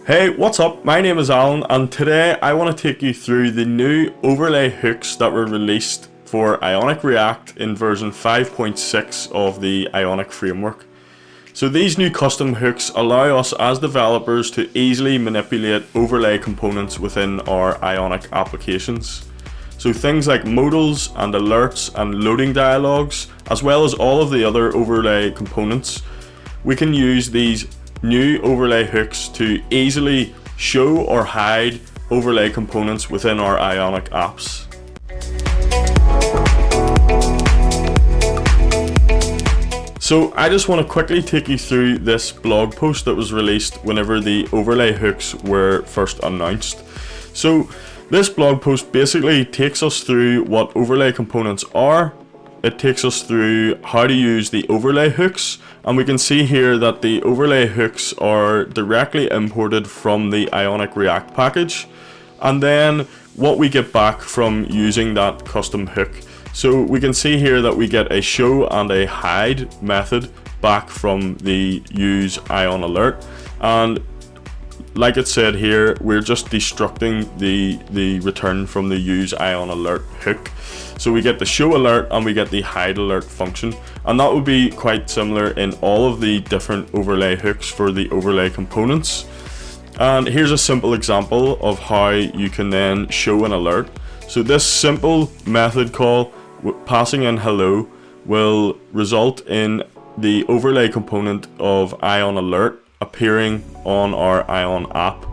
Hey, what's up? My name is Alan, and today I want to take you through the new overlay hooks that were released for Ionic React in version 5.6 of the Ionic Framework. So these new custom hooks allow us as developers to easily manipulate overlay components within our Ionic applications. So things like modals and alerts and loading dialogs, as well as all of the other overlay components, we can use these new overlay hooks to easily show or hide overlay components within our Ionic apps. So I just want to quickly take you through this blog post that was released whenever the overlay hooks were first announced. So this blog post basically takes us through what overlay components are. It takes us through how to use the overlay hooks, and we can see here that the overlay hooks are directly imported from the Ionic React package, and then what we get back from using that custom hook. So we can see here that we get a show and a hide method back from the use Ion alert, and like it said here, we're just destructing the return from the use Ion alert hook. So we get the show alert and we get the hide alert function, and that would be quite similar in all of the different overlay hooks for the overlay components. And here's a simple example of how you can then show an alert. So this simple method call passing in hello will result in the overlay component of Ion alert appearing on our Ion app,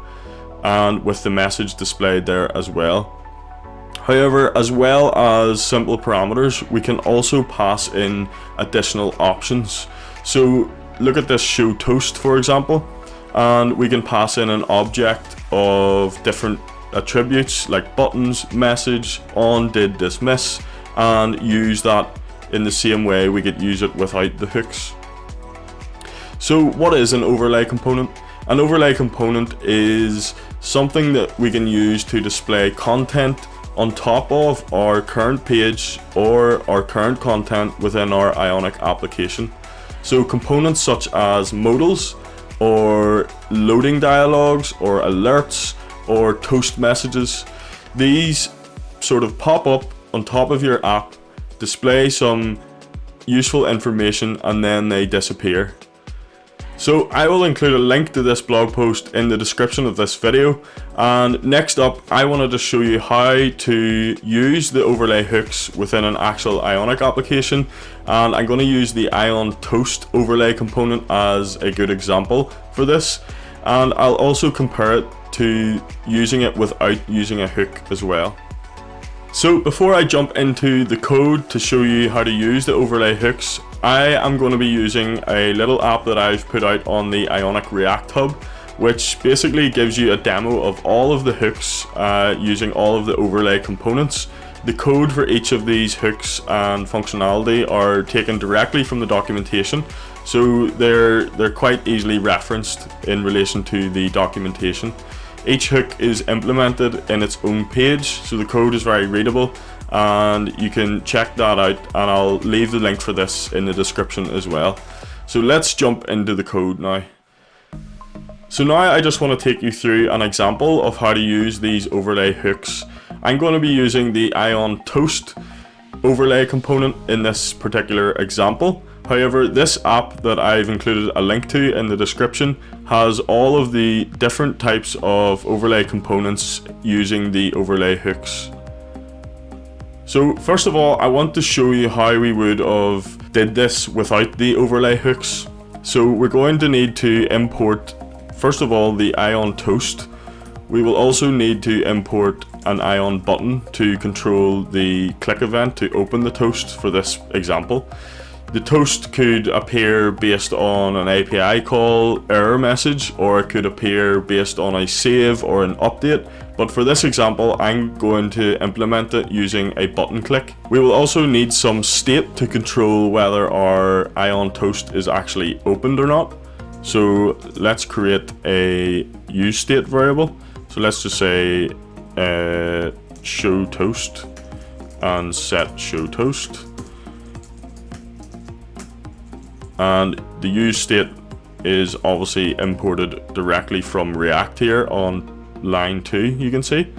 and with the message displayed there as well. However, as well as simple parameters, we can also pass in additional options. So look at this show toast, for example, and we can pass in an object of different attributes like buttons, message, on, did, dismiss, and use that in the same way we could use it without the hooks. So what is an overlay component? An overlay component is something that we can use to display content on top of our current page or our current content within our Ionic application. So components such as modals or loading dialogs or alerts or toast messages, these sort of pop up on top of your app, display some useful information, and then they disappear. So I will include a link to this blog post in the description of this video, and next up I wanted to show you how to use the overlay hooks within an actual Ionic application, and I'm going to use the IonToast overlay component as a good example for this, and I'll also compare it to using it without using a hook as well. So before I jump into the code to show you how to use the overlay hooks, I am going to be using a little app that I've put out on the Ionic React hub, which basically gives you a demo of all of the hooks using all of the overlay components. The code for each of these hooks and functionality are taken directly from the documentation, so they're quite easily referenced in relation to the documentation. Each hook is implemented in its own page, so the code is very readable, and you can check that out, and I'll leave the link for this in the description as well. So let's jump into the code now. So now I just want to take you through an example of how to use these overlay hooks. I'm going to be using the IonToast overlay component in this particular example. However, this app that I've included a link to in the description has all of the different types of overlay components using the overlay hooks. So first of all, I want to show you how we would have did this without the overlay hooks. So we're going to need to import, first of all, the IonToast. We will also need to import an Ion button to control the click event to open the toast for this example. The toast could appear based on an API call error message, or it could appear based on a save or an update, but for this example I'm going to implement it using a button click. We will also need some state to control whether our IonToast is actually opened or not. So let's create a useState variable. So let's just say show toast and set show toast. And the use state is obviously imported directly from React here on line 2, you can see.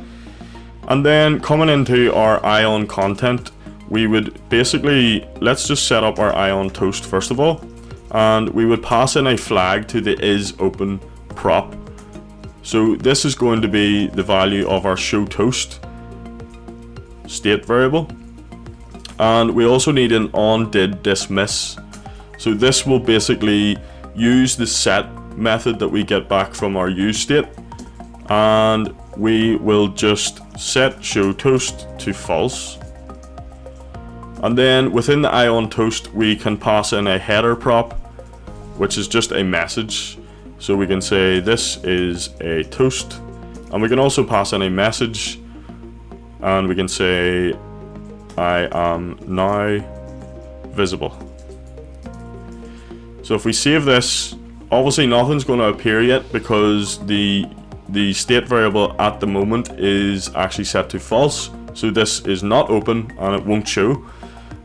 And then coming into our Ion content, we would basically, let's just set up our IonToast first of all, and we would pass in a flag to the isOpen prop. So this is going to be the value of our showToast state variable, and we also need an onDidDismiss. So this will basically use the set method that we get back from our useState, and we will just set showToast to false. And then within the IonToast, we can pass in a header prop, which is just a message. So we can say this is a toast, and we can also pass in a message, and we can say I am now visible. So if we save this, obviously nothing's going to appear yet because the state variable at the moment is actually set to false. So this is not open and it won't show.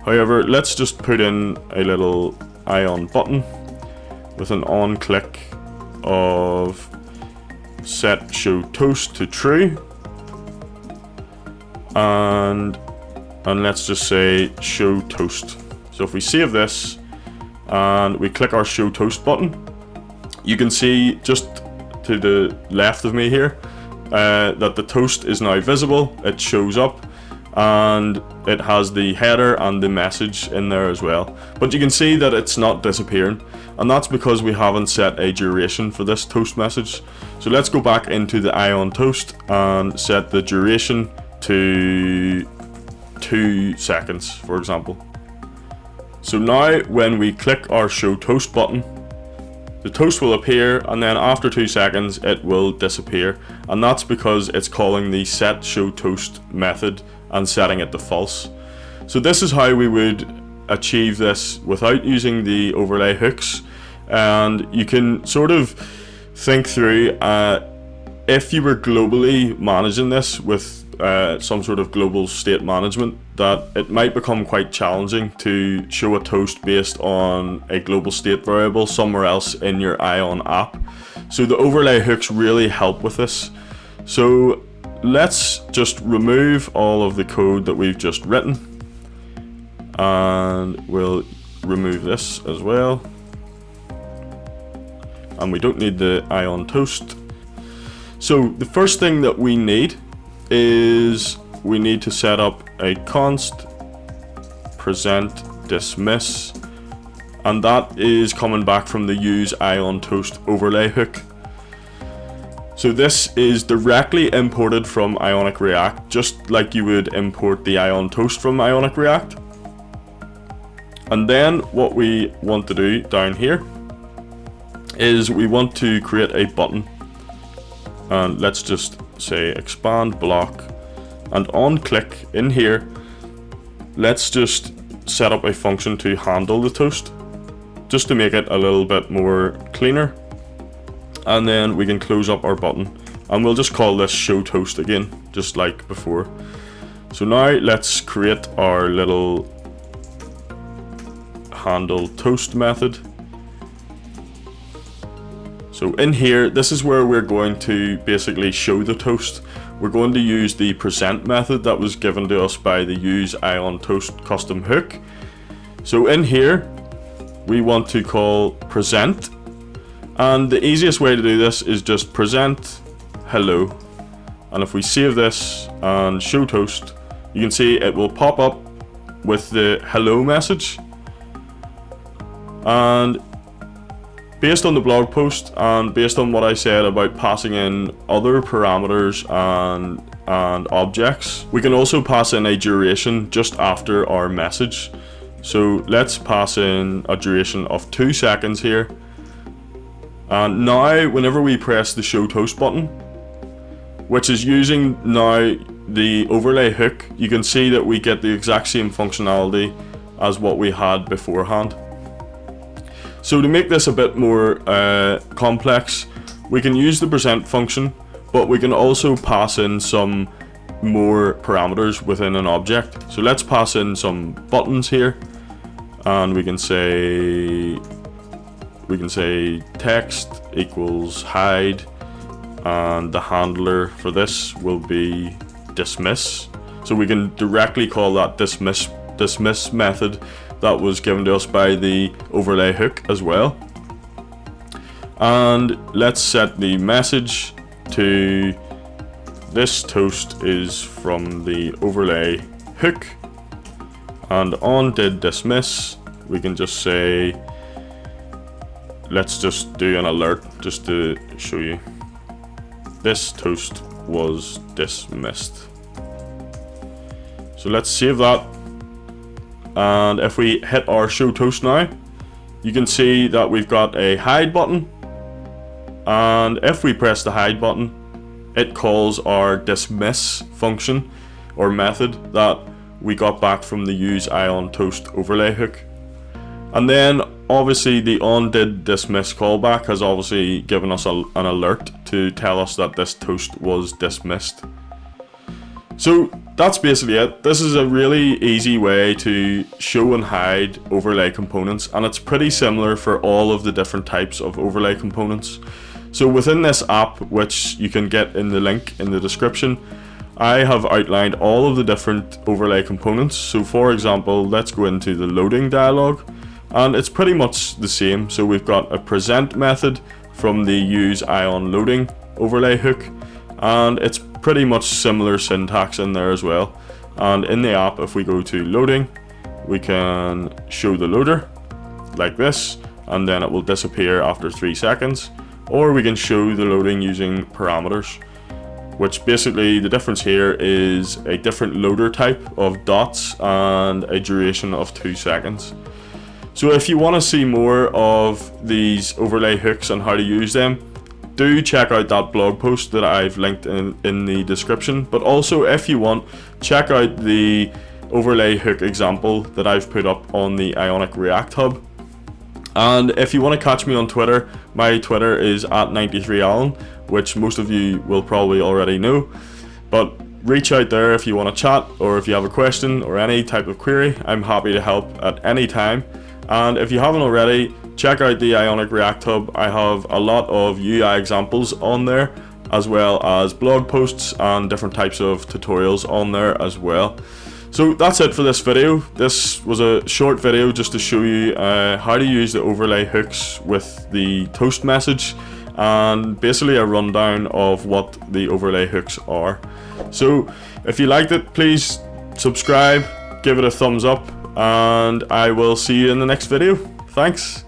However, let's just put in a little Ion button with an on click of set show toast to true, and let's just say show toast. So if we save this and we click our show toast button, you can see just to the left of me here that the toast is now visible. It shows up and it has the header and the message in there as well, but you can see that it's not disappearing, and that's because we haven't set a duration for this toast message. So let's go back into the IonToast and set the duration to 2 seconds, for example. So now when we click our show toast button, the toast will appear, and then after 2 seconds it will disappear, and that's because it's calling the set show toast method and setting it to false. So this is how we would achieve this without using the overlay hooks. And you can sort of think through if you were globally managing this with some sort of global state management, that it might become quite challenging to show a toast based on a global state variable somewhere else in your Ion app. So the overlay hooks really help with this. So let's just remove all of the code that we've just written, and we'll remove this as well. And we don't need the IonToast. So the first thing that we need is we need to set up a const present dismiss, and that is coming back from the use IonToast overlay hook. So this is directly imported from Ionic React, just like you would import the IonToast from Ionic React. And then what we want to do down here is we want to create a button, and let's just say expand block, and on click in here, let's just set up a function to handle the toast, just to make it a little bit more cleaner. And then we can close up our button, and we'll just call this show toast again, just like before. So now let's create our little handle toast method. So in here, this is where we're going to basically show the toast. We're going to use the present method that was given to us by the use IonToast custom hook. So in here, we want to call present, and the easiest way to do this is just present hello. And if we save this and show toast, you can see it will pop up with the hello message. And based on the blog post and based on what I said about passing in other parameters and objects, we can also pass in a duration just after our message. So let's pass in a duration of 2 seconds here. And now whenever we press the show toast button, which is using now the overlay hook, you can see that we get the exact same functionality as what we had beforehand. So to make this a bit more complex, we can use the present function, but we can also pass in some more parameters within an object. So let's pass in some buttons here, and we can say we can say text equals hide, and the handler for this will be dismiss. So we can directly call that dismiss method that was given to us by the overlay hook as well. And let's set the message to this toast is from the overlay hook, and on did dismiss we can just say, let's just do an alert just to show you, this toast was dismissed. So let's save that, and if we hit our show toast now, you can see that we've got a hide button, and if we press the hide button, it calls our dismiss function or method that we got back from the use IonToast overlay hook. And then obviously the on did dismiss callback has obviously given us an alert to tell us that this toast was dismissed. So that's basically it. This is a really easy way to show and hide overlay components, and it's pretty similar for all of the different types of overlay components. So within this app, which you can get in the link in the description, I have outlined all of the different overlay components. So for example, let's go into the loading dialog, and it's pretty much the same. So we've got a present method from the use ion loading overlay hook, and it's pretty much similar syntax in there as well. And in the app, if we go to loading, we can show the loader like this, and then it will disappear after 3 seconds. Or we can show the loading using parameters, which basically the difference here is a different loader type of dots and a duration of 2 seconds. So if you want to see more of these overlay hooks and how to use them, do check out that blog post that I've linked in the description. But also, if you want, check out the overlay hook example that I've put up on the Ionic React hub. And if you want to catch me on Twitter, my Twitter is @93alan, which most of you will probably already know. But reach out there if you want to chat, or if you have a question or any type of query. I'm happy to help at any time. And if you haven't already, check out the Ionic React hub. I have a lot of UI examples on there, as well as blog posts and different types of tutorials on there as well. So that's it for this video. This was a short video just to show you how to use the overlay hooks with the toast message, and basically a rundown of what the overlay hooks are. So if you liked it, please subscribe, give it a thumbs up, and I will see you in the next video. Thanks.